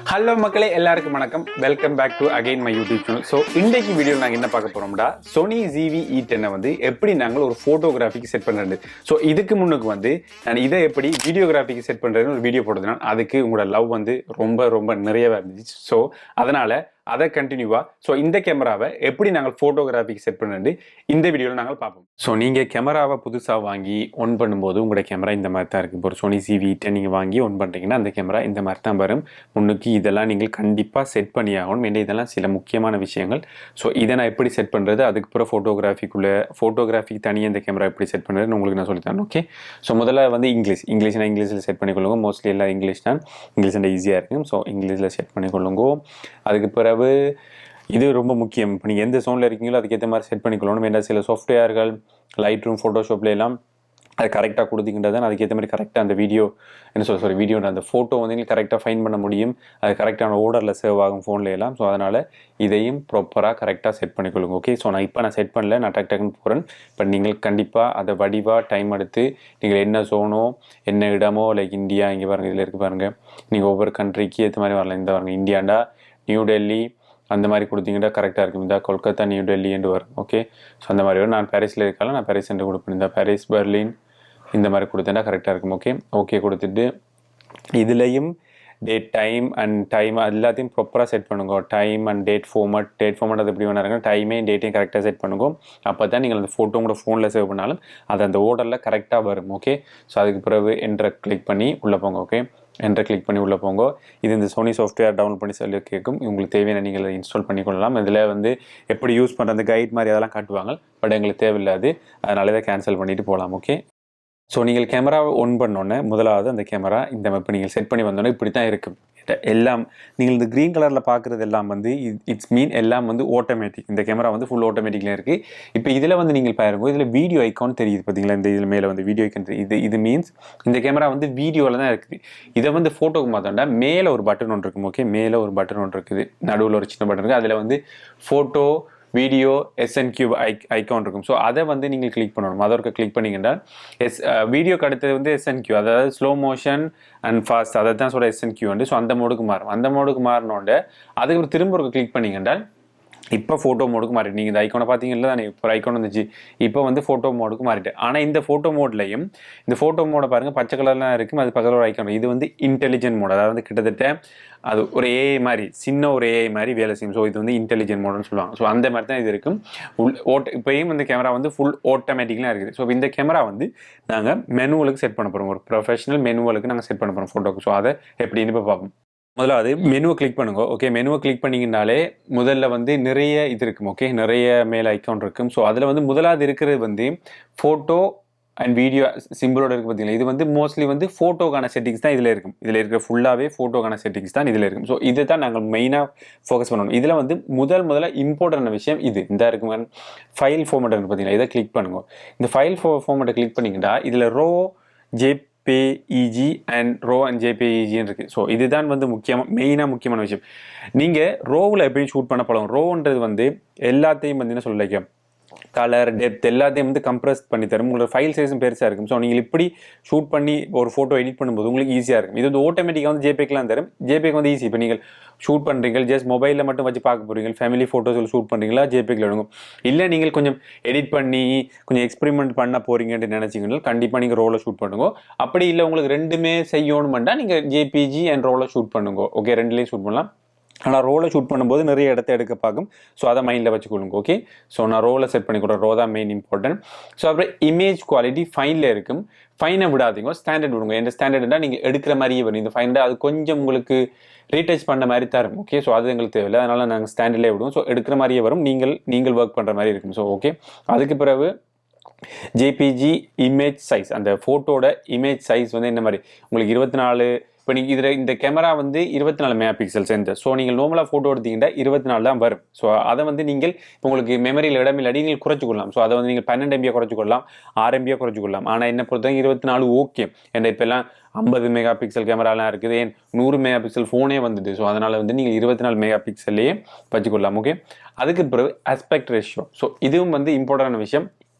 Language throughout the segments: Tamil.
ஹலோ மக்களே, எல்லாருக்கும் வணக்கம். Welcome back to again my YouTube channel. So இன்றைக்கு வீடியோ நாங்கள் என்ன பார்க்க போகிறோம்டா, சோனி ZV-E10 வந்து எப்படி நாங்கள் ஒரு ஃபோட்டோகிராஃபிக்கு செட் பண்ணுறது. ஸோ இதுக்கு முன்னுக்கு வந்து நான் இதை எப்படி வீடியோகிராஃபிக்கு செட் பண்ணுறதுன்னு ஒரு வீடியோ போட்டதுனால் அதுக்கு உங்களோட லவ் வந்து ரொம்ப ரொம்ப நிறையவே இருந்துச்சு. ஸோ அதனால் அதை கண்டினியூவா ஸோ இந்த கேமராவை எப்படி நாங்கள் ஃபோட்டோகிராஃபிக்கு செட் பண்ணுறது இந்த வீடியோவில் நாங்கள் பார்ப்போம். ஸோ நீங்கள் கேமராவை புதுசாக வாங்கி ஒன் பண்ணும்போது உங்களோட கேமரா இந்த மாதிரி தான் இருக்குது. இப்போ ஒரு சோனி ZV-E10 நீங்கள் வாங்கி ஒன் பண்ணுறீங்கன்னா அந்த கேமரா இந்த மாதிரி தான் வரும். முன்னுக்கு இதெல்லாம் நீங்கள் கண்டிப்பாக செட் பண்ணி ஆகணும். ஏன்னா இதெல்லாம் சில முக்கியமான விஷயங்கள். ஸோ இதை நான் எப்படி செட் பண்ணுறது, அதுக்கப்புறம் ஃபோட்டோகிராஃபிக்கு தனியாக இந்த கேமரா எப்படி செட் பண்ணுறதுன்னு உங்களுக்கு நான் சொல்லித்தரேன். ஓகே, ஸோ முதல்ல வந்து இங்கிலீஷில் செட் பண்ணிக்கொள்ளுங்க. மோஸ்ட்லி எல்லாம் இங்கிலீஷ் தான், இங்கிலீஷ் ஈஸியாக இருக்கும். ஸோ இங்கிலீஷில் செட் பண்ணிக்கொள்ளுங்க. அதுக்கு பிறகு இது ரொம்ப முக்கியம். இப்போ நீங்கள் எந்த சோனில் இருக்கீங்களோ அதுக்கேற்ற மாதிரி செட் பண்ணிக்கொள்ளணும். ஏன்னா சில சாஃப்ட்வேர்கள் லைட்ரூம் ஃபோட்டோஷாப்ல எல்லாம் அது கரெக்டாக கொடுத்தீங்கன்றதான் அதுக்கேற்ற மாதிரி கரெக்டாக அந்த வீடியோ அந்த ஃபோட்டோ வந்து கரெக்டாக ஃபைன் பண்ண முடியும். அது கரெக்டான ஓர்டரில் சேவ் ஆகும் ஃபோனில் எல்லாம். ஸோ அதனால் இதையும் ப்ராப்பராக கரெக்டாக செட் பண்ணிக்கொள்ளுங்க. ஓகே, ஸோ நான் செட் பண்ணல, நான் டக்குன்னு போகிறேன். பட் நீங்கள் கண்டிப்பாக அதை வடிவாக டைம் எடுத்து நீங்கள் என்ன சோனோ என்ன இடமோ, லைக் இந்தியா இங்கே பாருங்கள், இதில் இருக்குது பாருங்கள். நீங்கள் ஒவ்வொரு கண்ட்ரிக்கு ஏற்ற மாதிரி வரலாம். இந்த பாருங்கள், இந்தியாண்டா நியூ டெல்லி அந்த மாதிரி கொடுத்தீங்கன்னா கரெக்டாக இருக்கும். இந்த கொல்கத்தா நியூ டெல்லி என்று வரும். ஓகே, ஸோ அந்த மாதிரி வரும். நான் பாரிஸில் இருக்கால, நான் பாரிஸ் என்று கொடுப்பேன். இந்த பாரிஸ் பெர்லின் இந்த மாதிரி கொடுத்தேன்னா கரெக்டாக இருக்கும். ஓகே கொடுத்துட்டு இதுலேயும் டைம் எல்லாத்தையும் ப்ராப்பராக செட் பண்ணுங்க. டைம் அண்ட் டேட் ஃபார்மட் அது எப்படி வேணாருங்க, டைமையும் டேட்டையும் கரெக்டாக செட் பண்ணுங்க. அப்போ தான் நீங்கள் அந்த ஃபோட்டோ கூட ஃபோனில் சேவ் பண்ணாலும் அது அந்த ஓர்டரில் கரெக்டாக வரும். ஓகே, ஸோ அதுக்கு பிறகு என்ட்ரை கிளிக் பண்ணி உள்ளே போங்க. ஓகே, என்ட்ரை கிளிக் பண்ணி உள்ளே போங்க. இது இந்த சோனி சாஃப்ட்வேர் டவுன்லோட் பண்ணி சொல்லி கேட்கும். உங்களுக்கு தேவையான நீங்கள் அதை இன்ஸ்டால் பண்ணிக்கொள்ளலாம். இதில் வந்து எப்படி யூஸ் பண்ணுற அந்த கைட் மாதிரி அதெல்லாம் காட்டுவாங்க. பட் எங்களுக்கு தேவையில்லாது, அதனால இதை கேன்சல் பண்ணிவிட்டு போகலாம். ஓகே, ஸோ நீங்கள் கேமராவை ஒன் பண்ணோன்னே முதலாவது அந்த கேமரா இந்த இப்போ நீங்கள் செட் பண்ணி வந்தோன்னே இப்படி தான் இருக்கும். எல்லாம் நீங்கள் இந்த க்ரீன் கலரில் பார்க்குறது எல்லாம் வந்து எல்லாம் வந்து ஆட்டோமேட்டிக். இந்த கேமரா வந்து ஃபுல் ஆட்டோமேட்டிக்கில் இருக்குது. இப்போ இதில் வந்து நீங்கள் பாருங்க, இதில் வீடியோ ஐக்கான் தெரியுது பார்த்தீங்களா. இந்த இதில் மேலே வந்து வீடியோ ஐக்கான் தெரியுது. இது மீன்ஸ் இந்த கேமரா வந்து வீடியோவில் தான் இருக்குது. இதை வந்து ஃபோட்டோக்கு மாற்றோம்னா மேலே ஒரு பட்டன் ஒன்று இருக்கும். ஓகே, மேலே ஒரு பட்டன் ஒன்று இருக்குது, நடுவில் ஒரு சின்ன பட்டன் இருக்குது. அதில் வந்து ஃபோட்டோ வீடியோ SNQ ஐக்கான் இருக்கும். ஸோ அதை வந்து நீங்கள் கிளிக் பண்ணணும். அதற்கு கிளிக் பண்ணிங்கன்னா வீடியோக்கு அடுத்தது வந்து SNQ, அதாவது ஸ்லோ மோஷன் அண்ட் ஃபாஸ்ட், அதை தான் சொல்ல SNQ வந்து. ஸோ அந்த மோடுக்கு மாறும். அந்த மோடுக்கு மாறினோட அதுக்கு திரும்ப ஒரு கிளிக் பண்ணிங்கன்னா இப்போ ஃபோட்டோ மோடுக்கு மாறிட்டு, நீங்கள் இந்த ஐக்கானை பார்த்தீங்கன்னா தானே, இப்போ ஐக்கான் வந்துச்சு. இப்போ வந்து ஃபோட்டோ மோடுக்கு மாறிட்டு. ஆனால் இந்த ஃபோட்டோ மோட்லையும் இந்த ஃபோட்டோ மோடை பாருங்கள், பச்சை கலர்லாம் இருக்கும். அது பக்கத்தில் ஒரு ஐக்கான். இது வந்து இன்டெலிஜென்ட் மோட், அதாவது கிட்டத்தட்ட அது ஒரு AI மாதிரி, சின்ன ஒரு AI மாதிரி வேலை செய்யும். ஸோ இது வந்து இன்டெலிஜென்ட் மோடுன்னு சொல்லுவாங்க. ஸோ அந்த மாதிரி தான் இது இருக்கும். இப்போயும் இந்த கேமரா வந்து ஃபுல் ஆட்டோமேட்டிக்லாம் இருக்குது. ஸோ இந்த கேமரா வந்து நாங்கள் மெனுவலுக்கு செட் பண்ண போகிறோம். ஒரு ப்ரொஃபஷனல் மெனுவலுக்கு நாங்கள் செட் பண்ண போகிறோம் ஃபோட்டோக்கு. ஸோ அதை எப்படின்னு இப்போ பார்ப்போம். முதலாவது மெனுவை கிளிக் பண்ணுங்க. ஓகே, மெனுவை கிளிக் பண்ணிங்கனாலே முதல்ல வந்து நிறைய இது இருக்கும். ஓகே, நிறைய மேல் ஐக்கான் இருக்கும். ஸோ அதில் வந்து முதலாவது இருக்கிறது வந்து ஃபோட்டோ அண்ட் வீடியோ சிம்பிளோட இருக்குது பார்த்தீங்களா. இது வந்து மோஸ்ட்லி வந்து ஃபோட்டோக்கான செட்டிங்ஸ் தான் இதில் இருக்கும். இதில் இருக்கிற ஃபுல்லாகவே ஃபோட்டோக்கான செட்டிங்ஸ் தான் இதில் இருக்கும். ஸோ இதை தான் நாங்கள் மெயினாக ஃபோக்கஸ் பண்ணணும். இதில் வந்து முதல்ல இம்பார்ட்டன்ட் விஷயம் இது இந்த இருக்குங்க, ஃபைல் ஃபார்மேட் இருக்குது பார்த்தீங்களா. இதை கிளிக் பண்ணுங்க. இந்த ஃபைல் ஃபார்மேட்டை கிளிக் பண்ணிக்கிட்டா இதில் JPEG அண்ட் JPEG இருக்குது. ஸோ இதுதான் வந்து முக்கியமான விஷயம். நீங்கள் ரோவில் எப்படி ஷூட் பண்ண பழகும். ரோன்றது வந்து எல்லாத்தையும் வந்து என்ன சொல்ல, கலர் டெப்த் எல்லாத்தையும் வந்து கம்ப்ரஸ் பண்ணி தரும். உங்களோட ஃபைல் சைஸும் பெருசாக இருக்கும். ஸோ நீங்கள் இப்படி ஷூட் பண்ணி ஒரு ஃபோட்டோ எடிட் பண்ணும்போது உங்களுக்கு ஈஸியாக இருக்கும். இது வந்து ஆட்டோமேட்டிக்காக வந்து JPEGலாம் தரும். JPEG வந்து ஈஸி. இப்போ நீங்கள் ஷூட் பண்ணுறீங்க, ஜஸ்ட் மொபைலில் மட்டும் வச்சு பார்க்க போகிறீங்க, ஃபேமிலி ஃபோட்டோஸில் ஷூட் பண்ணுறீங்களா, JPEGல எடுக்கும். இல்லை நீங்கள் கொஞ்சம் எடிட் பண்ணி கொஞ்சம் எக்ஸ்பெரிமெண்ட் பண்ண போகிறீங்கன்னு நினச்சிங்கன்னா கண்டிப்பாக நீங்கள் ரோவில் ஷூட் பண்ணுங்க. அப்படி இல்லை உங்களுக்கு ரெண்டுமே செய்யணுமெண்டா நீங்கள் JPG அண்ட் ரோவில் ஷூட் பண்ணுங்க. ஓகே, ரெண்டுலேயும் ஷூட் பண்ணலாம். ஆனால் ரோவில் ஷூட் பண்ணும்போது நிறைய இடத்த எடுக்க பார்க்கும். ஸோ அதை மைண்டில் வச்சுக்கொள்ளுங்க. ஓகே, ஸோ நான் ரோவில் செட் பண்ணி கொடுறேன். ரோ தான் மெயின் இம்பார்ட்டன்ட். ஸோ அப்புறம் இமேஜ் குவாலிட்டி ஃபைனில் இருக்கும். ஃபைனை விடாதீங்க, ஸ்டாண்டர்ட் விடுங்க. எந்த ஸ்டாண்டர்ட்னா நீங்கள் எடுக்கிற மாதிரியே வரும். இந்த ஃபைனில் அது கொஞ்சம் உங்களுக்கு ரீடச் பண்ண மாதிரி தரும். ஓகே, ஸோ அது எங்களுக்கு தேவையில்லை, அதனால் நாங்கள் ஸ்டாண்டர்ட்லேயே விடுவோம். ஸோ எடுக்கிற மாதிரியே வரும், நீங்கள் ஒர்க் பண்ணுற மாதிரி இருக்கும். ஸோ ஓகே, அதுக்கு பிறகு JPG இமேஜ் சைஸ், அந்த ஃபோட்டோட இமேஜ் சைஸ் வந்து என்ன மாதிரி உங்களுக்கு 24. இப்போ நீங்கள் இதில் இந்த கேமரா வந்து 24 மெகா பிக்சல் சென்டர். ஸோ நீங்கள் நார்மலாக ஃபோட்டோ எடுத்தீங்கன்னா 24 தான் வரும். ஸோ அதை வந்து நீங்கள் இப்போ உங்களுக்கு மெமரியில் இடமில்லாடி நீங்கள் குறைச்சிக்கொள்ளலாம். ஸோ அதை வந்து நீங்கள் 12 MB குறைச்சிக்கொள்ளலாம், 6 MB குறைச்சிக்கொள்ளலாம். ஆனால் என்ன பொறுத்தவரை 24 ஓகே. ஏன்னா இப்போ எல்லாம் 50 மெகா பிக்சல் கேமராலாம் இருக்குது, ஏன் 100 மெகா பிக்சல் ஃபோனே வந்துட்டு. ஸோ அதனால் வந்து நீங்கள் 24 மெகா பிக்சல்லையே வச்சுக்கொள்ளலாம். ஓகே, அதுக்கு பிறகு ஆஸ்பெக்ட் ரேஷியோ. ஸோ இதுவும் வந்து இம்பார்ட்டன்டான விஷயம்.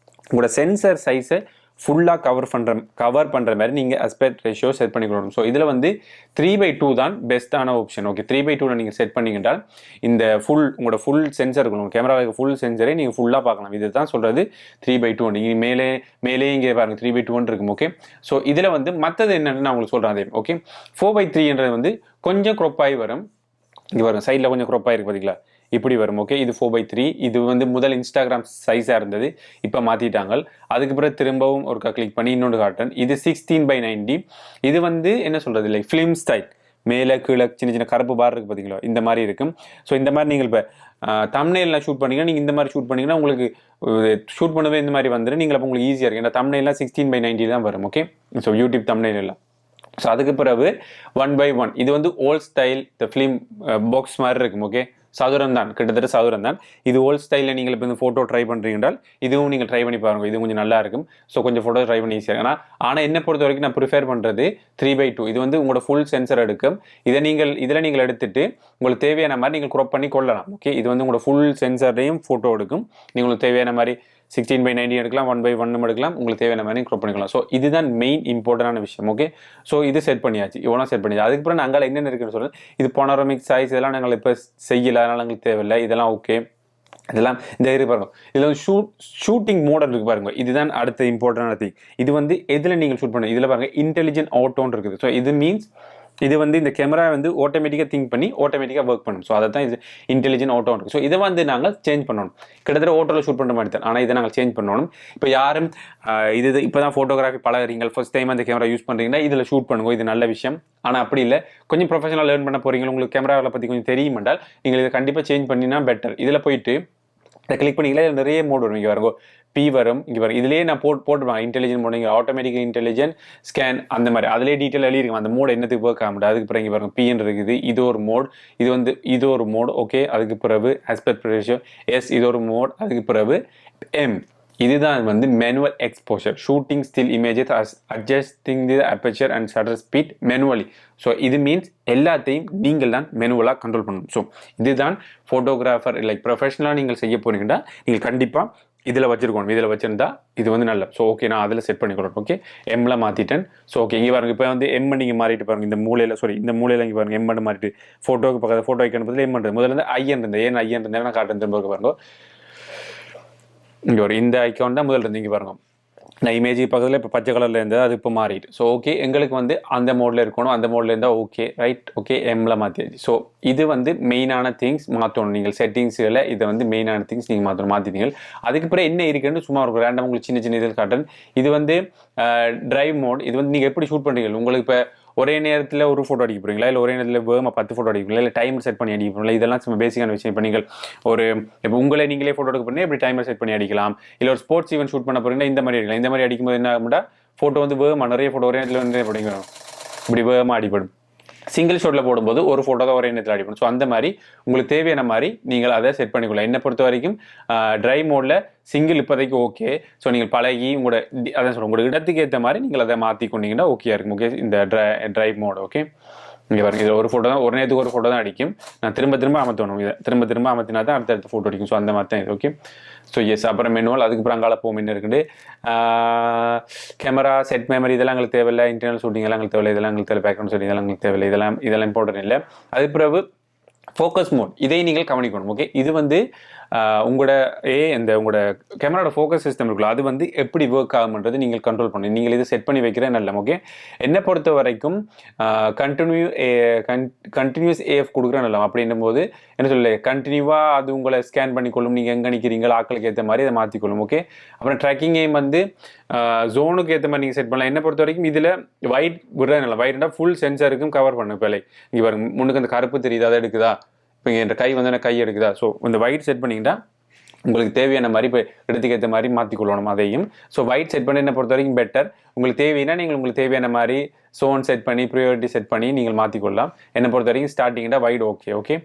உங்களோட சென்சர் சைஸை ஃபுல்லாக கவர் பண்ணுற மாதிரி நீங்கள் அஸ்பெக்ட் ரேஷியோ செட் பண்ணிக்கணும். ஸோ இதில் வந்து 3/2 தான் பெஸ்ட்டான ஆப்ஷன். ஓகே, 3/2 நீங்கள் செட் பண்ணிக்கிட்டால் இந்த உங்களோட ஃபுல் சென்சர் இருக்கணும், கேமராவுக்கு ஃபுல் சென்சரை நீங்கள் ஃபுல்லாக பார்க்கலாம். இது தான் சொல்கிறது 3/2. நீங்கள் மேலே இங்கே பாருங்கள் 3/2 இருக்கும். ஓகே, ஸோ இதில் வந்து மற்றது என்னென்னு நான் உங்களுக்கு சொல்கிறேன். அதே ஓகே, 4/3 வந்து கொஞ்சம் க்ரொப்பாகி வரும். இங்கே வரும் சைடில் கொஞ்சம் க்ரொப்பாக இருக்குது பார்த்தீங்களா, இப்படி வரும். ஓகே, இது 4/3. இது வந்து முதல் இன்ஸ்டாகிராம் சைஸாக இருந்தது, இப்போ மாற்றிட்டாங்க. அதுக்கு பிறகு திரும்பவும் ஒரு கிளிக் பண்ணி இன்னொன்று காட்டுறேன். இது 16/90. இது வந்து என்ன சொல்கிறது, லைக் ஃபிலிம் ஸ்டைல், மேலே கீழே சின்ன சின்ன கருப்பு பார் இருக்குது பார்த்தீங்களா, இந்த மாதிரி இருக்கும். ஸோ இந்த மாதிரி நீங்கள் இப்போ தம்ப்நெயில்லாம் ஷூட் பண்ணிங்கன்னா, நீங்கள் இந்த மாதிரி ஷூட் பண்ணிங்கன்னா உங்களுக்கு ஷூட் பண்ணவே இந்த மாதிரி வந்துடும். நீங்கள் அப்போ உங்களுக்கு ஈஸியாக இருக்குது. ஏன்னா தம்ப்நெயில்லாம் 16/90 தான் வரும். ஓகே, ஸோ யூடியூப் தம்ப்நெயில் எல்லாம். ஸோ அதுக்கு பிறகு 1/1 இது வந்து ஓல்ட் ஸ்டைல் இந்த ஃபிலிம் பாக்ஸ் மாதிரி இருக்கும். ஓகே, சதுரம் தான், கிட்டத்தட்ட சதுரம் தான். இது ஓல்ட் ஸ்டைலில் நீங்கள் இப்போ இந்த ஃபோட்டோ ட்ரை பண்ணுறீங்கன்றால் இதுவும் நீங்கள் ட்ரை பண்ணி பாருங்க. இது கொஞ்சம் நல்லா இருக்கும். ஸோ கொஞ்சம் ஃபோட்டோ ட்ரை பண்ணி ஈஸியாக இருக்கும். ஆனால் என்னை பொறுத்த வரைக்கும் நான் ப்ரிஃபேர் பண்ணுறது 3/2. இது வந்து உங்களோட ஃபுல் சென்சர் எடுக்கும். இதில் நீங்கள் எடுத்துட்டு உங்களுக்கு தேவையான மாதிரி நீங்கள் க்ராப் பண்ணி கொள்ளலாம். ஓகே, இது வந்து உங்களோட ஃபுல் சென்சரையும் ஃபோட்டோ எடுக்கும். உங்களுக்கு தேவையான மாதிரி 16/90 எடுக்கலாம், 1/1 எடுக்கலாம், உங்களுக்கு தேவையான மாதிரி க்ராப் பண்ணிக்கலாம். ஸோ இதுதான் மெயின் இம்பார்ட்டன்டான விஷயம். ஓகே, ஸோ இது செட் பண்ணியாச்சு, இவ்வளோ செட் பண்ணியாச்சு. அதுக்கப்புறம் நாங்கள் என்னென்ன இருக்குன்னு சொல்லுங்கள். இது பானோரமிக் சைஸ் இதெல்லாம் நாங்கள் இப்போ செய்யலை, அதனால் எங்களுக்கு தேவையில்லை. இதெல்லாம் ஓகே, இதெல்லாம் இந்த இருக்கு பாருங்க. இதில் வந்து ஷூட்டிங் மோடல் இருக்கு பாருங்க. இதுதான் அடுத்த இம்பார்ட்டன்டான திங். இது வந்து எதில் நீங்கள் ஷூட் பண்ணுங்க, இதில் பாருங்க இன்டெலிஜென்ட் ஆட்டோன்னு இருக்குது. ஸோ இது மீன்ஸ் இது வந்து இந்த கேமரா வந்து ஆட்டோமேட்டிக்காக திங்க் பண்ணி ஆட்டோமேட்டிக்காக ஒர்க் பண்ணணும். ஸோ அதை தான் இது இன்டெலிஜென்ட் ஆட்டோ இருக்குது. ஸோ இதை வந்து நாங்கள் சேஞ்ச் பண்ணணும். கிட்டத்தட்ட ஆட்டோவில் ஷூட் பண்ணுற மாதிரி தான், ஆனால் இதை நாங்கள் சேஞ்ச் பண்ணணும். இப்போ யாரும் இப்போ தான் ஃபோட்டோகிராஃபி பழகிறீங்க, ஃபர்ஸ்ட் டைம் அந்த கேமரா யூஸ் பண்ணுறீங்கன்னா இதில் ஷூட் பண்ணுங்க, இது நல்ல விஷயம். ஆனால் அப்படி இல்லை, கொஞ்சம் ப்ரொஃபஷனலாக லேர்ன் பண்ண போகிறீங்க, உங்களுக்கு கேமராவை பற்றி கொஞ்சம் தெரியும் என்றால் நீங்கள் இதை கண்டிப்பாக சேஞ்ச் பண்ணினா பெட்டர். இதில் போயிட்டு இதை கிளிக் பண்ணிக்கலாம். இதில் நிறைய மோட் வரும். இங்கே வருங்க பி வரும், இங்கே வரும். இதுலேயே நான் போட்டுருவாங்க இன்டெலிஜென்ட் மோட், இங்கே ஆட்டோமேட்டிக் இன்டெலிஜென்ட் ஸ்கேன் அந்த மாதிரி அதிலே டீட்டெயில் எழுதிருக்கும். அந்த மோட் என்னத்துக்கு ஒர்க் ஆக முடியாது. அதுக்கு பிறகு இங்கே பாருங்க பின்னு இருக்குது, இது ஒரு மோட், இது ஒரு மோட். ஓகே, அதுக்கு பிறகு ஆஸ்பெக்ட் ரேஷியோ எஸ், இது ஒரு மோட். அதுக்கு பிறகு எம், இதுதான் வந்து manual exposure, shooting still images adjusting the aperture and shutter speed manually. So இது மீன்ஸ் எல்லாத்தையும் நீங்கள் தான் மேனுவலாக கண்ட்ரோல் பண்ணணும். ஸோ இதுதான் ஃபோட்டோகிராஃபர் லைக் ப்ரொஃபஷனலாக நீங்கள் செய்ய போனீங்கன்னா நீங்கள் கண்டிப்பாக இதில் வச்சிருக்கணும். இதில் வச்சிருந்தா இது வந்து நல்ல. ஸோ ஓகே, நான் அதில் செட் பண்ணிக்கிறேன். ஓகே, எம்ல மாற்றிட்டேன். ஸோ ஓகே, இங்கே பாருங்க, இப்போ வந்து எம் நீங்கள் மாறிட்டு பாருங்க. இந்த மூலையில் இங்கே பாருங்க எம் மாறிட்டு ஃபோட்டோக்கு பக்கத்தில் ஃபோட்டோ வைக்கணும் பதில் எம் பண்ணுறது. முதல்ல இருந்து ஐயன் இருந்தது, ஏன் ஐயன் இருந்தேன் நான் காட்டுறேன் திரும்ப பாருங்க. இங்கே ஒரு இந்த ஐக்கான் தான் முதல்ல இருந்து இங்கே பாருங்க. நான் இமேஜ் பக்கத்தில் இப்போ பச்சை கலரில் இருந்தது, அது இப்போ மாறிட்டு. ஸோ ஓகே, எங்களுக்கு வந்து அந்த மோடில் இருக்கணும், அந்த மோடில் இருந்தால் ஓகே ரைட். ஓகே, எம்ல மாற்றியாச்சு. ஸோ இது வந்து மெயினான திங்ஸ் மாற்றணும். நீங்கள் செட்டிங்ஸில் இதை வந்து மெயினான திங்ஸ் நீங்கள் மாற்றிட்டீங்க. அதுக்கு பிறகு என்ன இருக்குன்னு சும்மா ஒரு ரேண்டம் உங்களுக்கு சின்ன சின்ன இதில் காட்டுறேன். இது வந்து டிரைவ் மோட். இது வந்து நீங்கள் எப்படி ஷூட் பண்ணுறீங்க, உங்களுக்கு இப்போ ஒரே நேரத்தில் ஒரு ஃபோட்டோ அடிக்க போகிறீங்களா, இல்லை ஒரே நேரத்தில் வேகமாக 10 ஃபோட்டோ அடிக்கிறீங்களா, இல்லை டைமர் செட் பண்ணி அடிக்க போகிறீங்களா, இதெல்லாம் சும்மா பேசிக்கான விஷயம். இப்போ நீங்கள் இப்போ நீங்களே ஃபோட்டோ எடுக்க போறீங்க, எப்படி டைமர் செட் பண்ணி அடிக்கலாம். இல்லை ஒரு ஸ்போர்ட்ஸ் ஈவென்ட் ஷூட் பண்ண போறீங்கன்னா இந்த மாதிரி அடிக்கலாம். இந்த மாதிரி அடிக்கும்போது என்ன ஆகும்னா ஃபோட்டோ வந்து வேகமாக நிறைய ஃபோட்டோ ஒரே நேரத்தில் வந்து படிக்கணும், இப்படி வேகமாக அடிப்படும். சிங்கிள் ஷாட்டில் போடும்போது ஒரு ஃபோட்டோ தான் ஒரே நேரத்தில் அடிப்படும். ஸோ அந்த மாதிரி உங்களுக்கு தேவையான மாதிரி நீங்கள் அதை செட் பண்ணிக்கலாம். என்னை பொறுத்த வரைக்கும் ட்ரைவ் மோடில் சிங்கிள் இப்போதைக்கு ஓகே. ஸோ நீங்கள் பழகி அதான் சொல்லுங்கள், உங்களோட இடத்துக்கு ஏற்ற மாதிரி நீங்கள் அதை மாற்றிக்கொண்டீங்கன்னா ஓகேயா இருக்கும். ஓகே, இந்த ட்ரைவ் மோட். ஓகே, இங்கே பாருங்க, இதில் ஒரு ஃபோட்டோ தான், ஒரு நேரத்துக்கு ஒரு ஃபோட்டோ தான் அடிக்கும். நான் திரும்ப அமர்த்தணும், இதை திரும்ப அமர்த்தினா தான் அடுத்த ஃபோட்டோ அடிக்கும். ஸோ அந்த மாதிரி தான் இது. Okay, so yes. அப்புறம் மெனுவல், அதுக்கப்புறம் அங்கால போகும் என்ன இருக்குது, கேமரா செட் மெமரி, இதெல்லாம் எங்களுக்கு தேவையில்லை. இன்டர்னல் ஷூட்டிங் எல்லாம் எங்களுக்கு தேவையில்லை. இதெல்லாம் எங்களுக்கு தேவை. பேக்ரவுண்ட் ஷூட்டிங் இதெல்லாம் எங்களுக்கு தேவையில்லை. இதெல்லாம் இம்பார்ட்டன்ட் இல்லை. அது பிறகு ஃபோக்கஸ் மோட், இதை நீங்கள் கவனிக்கணும். ஓகே, இது வந்து உங்களோட கேமராவோட ஃபோக்கஸ் சிஸ்டம் இருக்குல்ல, அது வந்து எப்படி ஒர்க் ஆகும்ன்றது நீங்கள் கண்ட்ரோல் பண்ணணும். நீங்கள் இதை செட் பண்ணி வைக்கிற நல்ல. ஓகே, என்னை பொறுத்த வரைக்கும் கண்டினியூஸ் ஏஎஃப் கொடுக்குற நல்ல. அப்படின்னும் போது என்ன சொல்ல, கண்டினியூவாக அது உங்களை ஸ்கேன் பண்ணிக்கொள்ளும். நீங்கள் எங்கே நிற்கிறீங்களோ ஆக்களுக்கு ஏற்ற மாதிரி அதை மாற்றிக்கொள்ளும். ஓகே, அப்புறம் ட்ராக்கிங் எய்ம் வந்து ஜோனுக்கு ஏற்ற மாதிரி நீங்கள் செட் பண்ணலாம். என்னை பொறுத்த வரைக்கும் இதில் வைட் விடுற நல்ல. வைட்னா ஃபுல் சென்சருக்கும் கவர் பண்ணும். இப்போ இங்கே பாருங்க, முன்னுக்கு அந்த கருப்பு தெரியுது, அதை எடுக்குதா. இப்போ என் கை வந்து கை எடுக்குதா. ஸோ இந்த வைட் செட் பண்ணிக்கிட்டா உங்களுக்கு தேவையான மாதிரி இப்போ இடத்துக்கு ஏற்ற மாதிரி மாற்றிக்கொள்ளணும் அதையும். ஸோ வைட் செட் பண்ணி என்னை பொறுத்த வரைக்கும் பெட்டர். உங்களுக்கு தேவைன்னா நீங்கள் உங்களுக்கு தேவையான மாதிரி சோன் செட் பண்ணி ப்ரியாரிட்டி செட் பண்ணி நீங்கள் மாற்றிக்கொள்ளலாம். என்னை பொறுத்த வரைக்கும் ஸ்டார்டிங்கிட்ட வைட் ஓகே. ஓகே,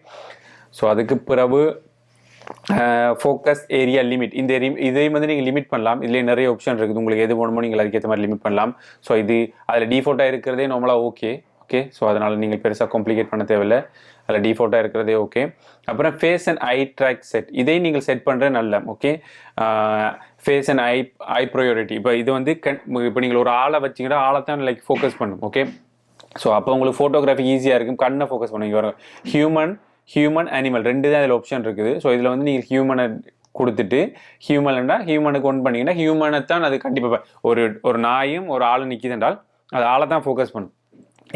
ஸோ அதுக்கு பிறகு ஃபோக்கஸ் ஏரியா லிமிட், இதை வந்து நீங்கள் லிமிட் பண்ணலாம். இதுலேயே நிறைய ஆப்ஷன் இருக்குது. உங்களுக்கு எது வேணுமோ நீங்கள் அதுக்கேற்ற மாதிரி லிமிட் பண்ணலாம். ஸோ அதில் டிஃபால்ட்டாக இருக்கிறதே நார்மலாக ஓகே. ஓகே. ஸோ அதனால் நீங்கள் பெருசாக காம்ப்ளிகேட் பண்ண தேவையில்லை, அதில் டிஃபால்ட்டாக இருக்கிறதே ஓகே. அப்புறம் face and eye track set, இதை நீங்கள் செட் பண்ணுற நல்ல okay. Face and eye priority, இப்போ இது வந்து இப்போ நீங்கள் ஒரு ஆளை வச்சிங்கன்னா ஆளை தான் லைக் ஃபோக்கஸ் பண்ணும் ஓகே. ஸோ அப்போ உங்களுக்கு ஃபோட்டோகிராஃபி ஈஸியாக இருக்கும், கண்ணை ஃபோக்கஸ் பண்ணுவீங்க. வரும் ஹியூமன் அனிமல் ரெண்டு தான் இதில் ஆப்ஷன் இருக்குது. ஸோ இதில் வந்து நீங்கள் ஹியூமனை கொடுத்துட்டு ஹியூமனுக்கு ஒன் பண்ணிங்கன்னா ஹியூமனை தான் அது கண்டிப்பாக ஒரு நாயும் ஒரு ஆளும் நிற்கிது என்றால் அது ஆளை தான் ஃபோக்கஸ் பண்ணும்.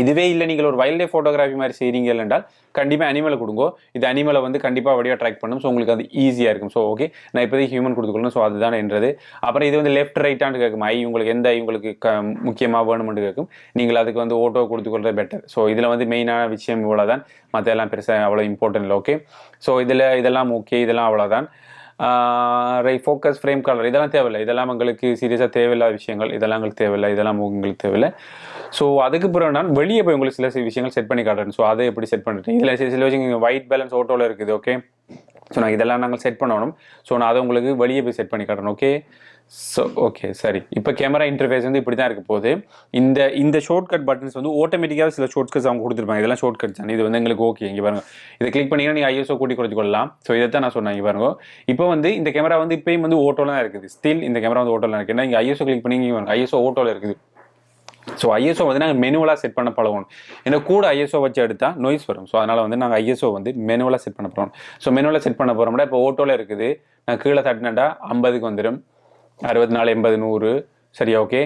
இதுவே இல்லை நீங்கள் ஒரு வைல்ட் லைஃப் ஃபோட்டோகிராஃபி மாதிரி செய்கிறீங்க என்றால் கண்டிப்பாக அனிமலை கொடுங்கோ, இது அனிமலை வந்து கண்டிப்பாக வழியாக ட்ராக் பண்ணும். ஸோ உங்களுக்கு அது ஈஸியாக இருக்கும். ஸோ ஓகே, நான் இப்போதைக்கு ஹியூமன் கொடுத்துக்கணும். ஸோ அதுதான் என்றது. அப்புறம் இது வந்து லெஃப்ட் ரைட்டான்னு கேட்கும், உங்களுக்கு எந்த உங்களுக்கு முக்கியமாக வேணுமென்று கேட்கும். நீங்கள் அதுக்கு வந்து ஓட்டோ கொடுத்துக்கொள்றது பெட்டர். ஸோ இதில் வந்து மெயினான விஷயம் இவ்வளோதான், மற்ற எல்லாம் பெருசாக அவ்வளோ இம்பார்ட்டன்ட் இல்லை ஓகே. ஸோ இதெல்லாம் ஓகே, இதெல்லாம் அவ்வளோதான். ஃபோக்கஸ், ஃப்ரேம் கலர் இதெல்லாம் தேவையில்லை, இதெல்லாம் உங்களுக்கு சீரியஸாக தேவையில்லாத விஷயங்கள், இதெல்லாம் உங்களுக்கு தேவையில்லை, இதெல்லாம் உங்களுக்கு தேவையில்லை. ஸோ அதுக்கு பிறகு நான் வெளியே போய் உங்களுக்கு சில விஷயங்கள் செட் பண்ணி காட்டுறேன். ஸோ அதை எப்படி செட் பண்ணிட்டேன், இதில் சில விஷயங்கள் ஒயிட் பேலன்ஸ் ஓட்டோவில் இருக்குது ஓகே. ஸோ நான் இதெல்லாம் நாங்கள் செட் பண்ணணும். ஸோ நான் அதை உங்களுக்கு வெளியே போய் செட் பண்ணி காட்டுறேன் ஓகே. ஸோ ஓகே சரி, இப்போ கேமரா இன்டர்ஃபேஸ் வந்து இப்படி தான் இருக்க போகுது. இந்த ஷார்ட்கட் பட்டன்ஸ் வந்து ஆட்டோமேட்டிக்காக சில ஷார்ட்கட்ஸ் அவங்க கொடுத்துருப்பாங்க, இதெல்லாம் ஷார்ட்கட்ஸ் தான். இது வந்து எங்களுக்கு ஓகே. இங்கே பாருங்க, இதை கிளிக் பண்ணிங்கன்னா நீங்கள் ஐஎஸ்ஓ கூட்டி குறைச்சி கொள்ளலாம். ஸோ இதை தான் நான் சொன்னேன். இங்கே பாருங்க, இப்போ வந்து இந்த கேமரா வந்து இப்பயும் வந்து ஓட்டோவில் தான் இருக்குது. ஸ்டில் இந்த கேமரா வந்து ஓட்டோவில் இருக்குது. ஏன்னா இங்கே ஐஎஸ்ஓ கிளிக் பண்ணி இங்கே பாருங்க, ஐஎஸ்ஓ ஓட்டோவில் இருக்குது. ஸோ ஐஎஸ்ஓ வந்து நாங்கள் மெனுவலாக செட் பண்ண பழகணும். ஏன்னா கூட ஐஎஸ்ஓ வச்சு எடுத்தால் நோய்ஸ் வரும். ஸோ அதனால் வந்து நாங்கள் ஐஎஸ்ஓ வந்து மெனுவலாக செட் பண்ண போகிறோம். ஸோ மெனுவலாக செட் பண்ண போகிறோம்னா இப்போ ஓட்டோவில் இருக்குது, நான் கீழே தட்டினேன்டா 50க்கு வந்துடும், 64, 80, 100 சரியா ஓகே.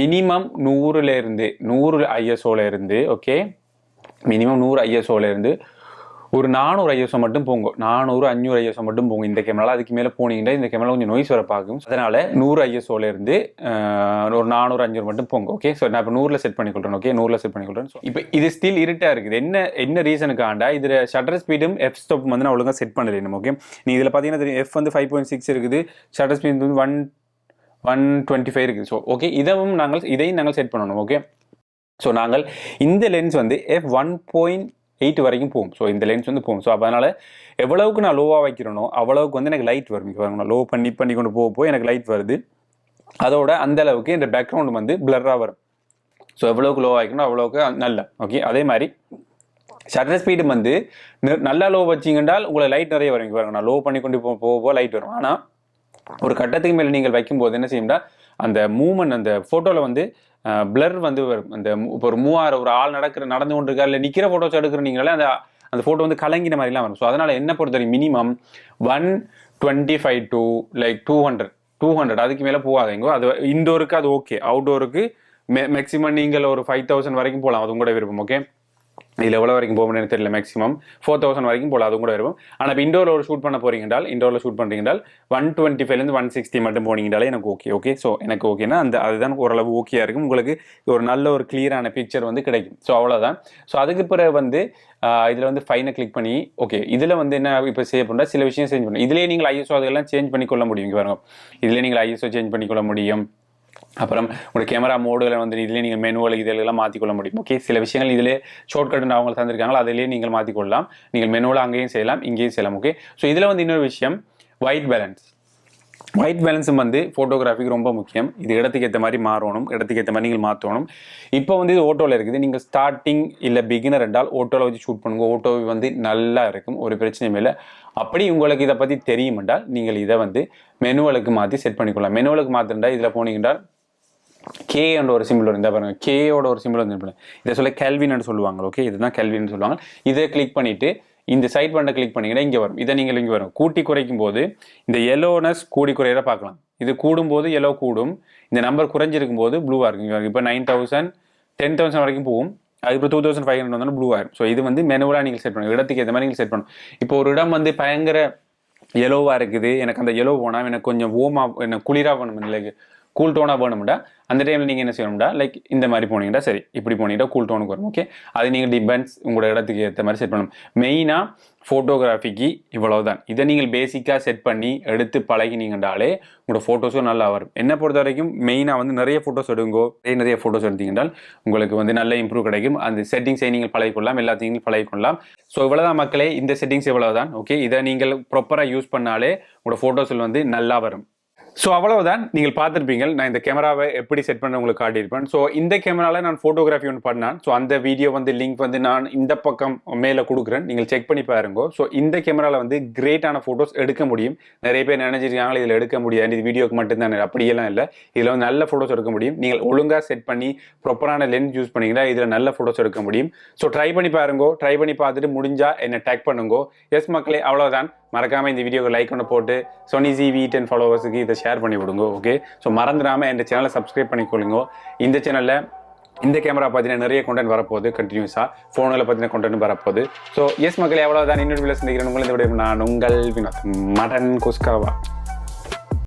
மினிமம் 100 ஐஎஸ்ஓல இருந்து ஓகே, மினிமம் 100 ஐஎஸ்ஓல இருந்து ஒரு 400 ஐஎஸ்ஓ மட்டும் போங்க, 400, 500 ஐஎஸ்ஓ மட்டும் போங்க இந்த கேமராவில். அதுக்கு மேலே போனீங்கன்னா இந்த கேமரா கொஞ்சம் நோய்ஸ் வர பார்க்கும். அதனால் 100 ஐஎஸ்ஓல இருந்து ஒரு 400, 500 மட்டும் போங்க ஓகே. ஸோ நான் இப்போ 100ல் செட் பண்ணிக்கொள்கிறேன் ஓகே, 100ல் செட் பண்ணிக்கொள்கிறேன். ஸோ இப்போ இது ஸ்டில் இருட்டாக இருக்குது. என்ன ரீசனுக்காண்டா இதில் ஷட்டர் ஸ்பீடும் எஃப் ஸ்டாப் வந்து நான் ஒழுங்காக செட் பண்ணலை ஓகே. நீ இதில் பார்த்தீங்கன்னா எஃப் வந்து 5.6 இருக்குது, ஷட்டர் ஸ்பீட் வந்து 125 இருக்குது. ஸோ ஓகே, இதையும் நாங்கள் செட் பண்ணணும் ஓகே. ஸோ நாங்கள் இந்த லென்ஸ் வந்து f1.8 வரைக்கும் போகும். ஸோ இந்த லென்ஸ் வந்து போகும். ஸோ அப்போ அதனால் எவ்வளவுக்கு நான் லோவாக வைக்கிறேனோ அவ்வளவுக்கு வந்து எனக்கு லைட் வரும். நான் லோ பண்ணி கொண்டு போக எனக்கு லைட் வருது. அதோட அந்த அளவுக்கு இந்த பேக்ரவுண்ட் வந்து பிளராக வரும். ஸோ எவ்வளவுக்கு லோவாக வைக்கணும் அவ்வளோவுக்கு நல்ல ஓகே. அதே மாதிரி ஷட்டர் ஸ்பீடு வந்து நல்லா லோ வச்சிங்கன்றால் உங்களுக்கு லைட் நிறைய வரும். நான் லோ பண்ணி கொண்டு போக லைட் வரும். ஆனால் ஒரு கட்டத்துக்கு மேலே நீங்கள் வைக்கும்போது என்ன செய்யும்னா அந்த மூமெண்ட் அந்த ஃபோட்டோவில் வந்து பிளர் வந்து வரும். அந்த இப்போ ஒரு ஆள் நடந்து கொண்டு இருக்கா இல்லை நிற்கிற ஃபோட்டோஸ் எடுக்கிறீங்களே அந்த ஃபோட்டோ வந்து கலங்கின மாதிரிலாம் வரும். ஸோ அதனால் என்ன பொறுத்தவரை மினிமம் 125 to like 200 அதுக்கு மேலே போகாதீங்க. அது இன்டோருக்கு அது ஓகே, அவுட்டோருக்கு மேக்ஸிமம் நீங்கள் ஒரு 5000 வரைக்கும் போகலாம், அது கூட விருப்பம் ஓகே. இதில் எவ்வளோ வரைக்கும் போக முடியும்னு தெரியல, மேக்ஸிமம் 4000 வரைக்கும் போகலாம், அது கூட இருக்கும். ஆனால் இப்போ இண்டோரில் ஒரு ஷூட் பண்ண போறீங்கன்றால் 125 160 மட்டும் போனீங்கனாலே எனக்கு ஓகே. ஸோ எனக்கு ஓகேன்னா அதுதான் ஓரளவு ஓகேயா இருக்கும். உங்களுக்கு ஒரு நல்ல ஒரு கிளியரான பிக்சர் வந்து கிடைக்கும். ஸோ அவ்வளோதான். ஸோ அதுக்கு பிறகு வந்து இதில் வந்து ஃபைனை கிளிக் பண்ணி ஓகே. இதில் வந்து என்ன இப்போ செய்ய பண்ணுறா சில விஷயம் சேஞ்ச் பண்ணணும். இதிலேயே நீங்கள் ஐஎஸ்ஓ அதெல்லாம் சேஞ்ச் பண்ணிக்கொள்ள முடியும். இங்கே பாருங்க, இதிலே நீங்கள் ஐஎஸ்ஓ சேஞ்ச் பண்ணிக்கொள்ள முடியும். அப்புறம் உங்களோட கேமரா மோடுகளை வந்து இதிலே நீங்கள் மெனுவல் இதெல்லாம் மாற்றிக்கொள்ள முடியும் ஓகே. சில விஷயங்கள் இதிலே ஷார்ட்கட் அவங்க தந்திருக்காங்களோ அதிலேயே நீங்கள் மாற்றிக்கொள்ளலாம். நீங்கள் மெனுவில் அங்கேயும் செய்யலாம், இங்கேயும் செய்யலாம் ஓகே. ஸோ இதில் வந்து இன்னொரு விஷயம் ஒயிட் பேலன்ஸும் வந்து ஃபோட்டோகிராஃபிக்கு ரொம்ப முக்கியம். இது இடத்துக்கு ஏற்ற மாதிரி மாறணும், இடத்துக்கு ஏற்ற மாதிரி நீங்கள் மாற்றணும். இப்போ வந்து இது ஓட்டோவில் இருக்குது. நீங்கள் ஸ்டார்டிங் இல்லை பிகினர் என்றால் ஓட்டோவில் வச்சு ஷூட் பண்ணுங்க. ஓட்டோ வந்து நல்லா இருக்கும், ஒரு பிரச்சனையும் இல்லை. அப்படி உங்களுக்கு இதை பற்றி தெரியும் என்றால் நீங்கள் இதை வந்து மெனுவலுக்கு மாற்றி செட் பண்ணிக்கொள்ளலாம். மெனுவலுக்கு மாற்றிருந்தால் இதில் போனீங்கன்றால் கே என்ற ஒரு சிம்பிள் வரும். இந்த பாருங்க, கேயோட ஒரு சிம்பிள் வந்து இதை சொல்ல கெல்வின்னு சொல்லுவாங்க ஓகே. இதுதான் கெல்வின்னு சொல்லுவாங்க. இதை கிளிக் பண்ணிட்டு இந்த சைட் பண்ண கிளிக் பண்ணீங்கன்னா இங்கே வரும். இதை நீங்கள் இங்கே வரும். கூட்டி குறைக்கும் போது இந்த எல்லோனஸ் கூடி குறையிற பார்க்கலாம். இது கூடும்போது எல்லோ கூடும், இந்த நம்பர் குறைஞ்சிருக்கும் போது ப்ளூவாக இருக்கும். இப்போ 9000 10,000 வரைக்கும் போகும். அதுக்கப்புறம் 2500 வந்தாலும் ப்ளூ ஆகும். ஸோ இது வந்து மெனுவலாக நீங்கள் செட் பண்ணணும், இடத்துக்கு ஏற்ற மாதிரி நீங்கள் செட் பண்ணணும். இப்போ ஒரு இடம் வந்து பயங்கர எல்லோவாக இருக்குது, எனக்கு அந்த எல்லோ போனால் எனக்கு கொஞ்சம் ஓமாக எனக்கு குளிராக வேணும், இல்லை கூல் டோனாக வேணும்டா அந்த டைமில் நீங்கள் என்ன செய்யணும்டா லைக் இந்த மாதிரி போனீங்கன்னா சரி, இப்படி போனீங்கன்னா கூல் டோனுக்கு வரும் ஓகே. அது நீங்கள் டிபெண்ட்ஸ் உங்களோட இடத்துக்கு ஏற்ற மாதிரி செட் பண்ணணும். மெயினாக ஃபோட்டோகிராஃபிக்கு இவ்வளவுதான். இதை நீங்கள் பேசிக்காக செட் பண்ணி எடுத்து பழகினீங்கன்றாலே உங்களோட ஃபோட்டோஸும் நல்லா வரும். என்னை பொறுத்த வரைக்கும் மெயினாக வந்து நிறைய ஃபோட்டோஸ் எடுங்கோ, நிறைய ஃபோட்டோஸ் எடுத்தீங்கன்றால் உங்களுக்கு வந்து நல்ல இம்ப்ரூவ் கிடைக்கும். அந்த செட்டிங்ஸை நீங்கள் பழகிக்கொள்ளலாம், எல்லாத்தையும் பழகிக்கொள்ளலாம். ஸோ இவ்வளோதான் மக்களே, இந்த செட்டிங்ஸ் இவ்வளவுதான் ஓகே. இதை நீங்கள் ப்ராப்பராக யூஸ் பண்ணாலே உங்களோட ஃபோட்டோஸில் வந்து நல்லா வரும். ஸோ அவ்வளவுதான், நீங்கள் பார்த்துருப்பீங்க. நான் இந்த கேமராவை எப்படி செட் பண்ண உங்களுக்கு காட்டியிருப்பேன். ஸோ இந்த கேமராவில் நான் ஃபோட்டோகிராஃபி ஒன்று பண்ணேன். ஸோ அந்த வீடியோ வந்து லிங்க் வந்து நான் இந்த பக்கம் மேலே கொடுக்குறேன், நீங்கள் செக் பண்ணி பாருங்க. ஸோ இந்த கேமராவில் வந்து கிரேட்டான ஃபோட்டோஸ் எடுக்க முடியும். நிறைய பேர் நினைச்சிருக்காங்க இதில் எடுக்க முடியாது, இது வீடியோக்கு மட்டும்தான். அப்படியெல்லாம் இல்லை, இதில் வந்து நல்ல ஃபோட்டோஸ் எடுக்க முடியும். நீங்கள் ஒழுங்காக செட் பண்ணி ப்ராப்பரான லென்ஸ் யூஸ் பண்ணிங்கன்னா இதில் நல்ல ஃபோட்டோஸ் எடுக்க முடியும். ஸோ ட்ரை பண்ணி பாருங்க. ட்ரை பண்ணி பார்த்துட்டு முடிஞ்சா என்னை டேக் பண்ணுங்க. எஸ் மக்களே, அவ்வளோதான். மறக்காமல் இந்த வீடியோக்கு லைக் ஒன்று போட்டு Sony ZV-E10 ஃபாலோவர்ஸுக்கு இதை ஷேர் பண்ணி விடுங்க. ஓகே, ஸோ மறந்துடாமல் இந்த சேனலை சப்ஸ்கிரைப் பண்ணிக்கொள்ளுங்க. இந்த சேனலில் இந்த கேமரா பார்த்தீங்கன்னா நிறைய கண்டென்ட் வரப்போகுது, கண்டினியூஸாக ஃபோனில் பார்த்தீங்கன்னா கண்டென்ட் வரப்போகுது. ஸோ எஸ் மக்களே, அவ்வளோதான். இன்னொரு வீடியோ சந்திக்கிறேன். உங்களை இந்த விட நான் உங்கள் வினோத் மடன் குஸ்காவா.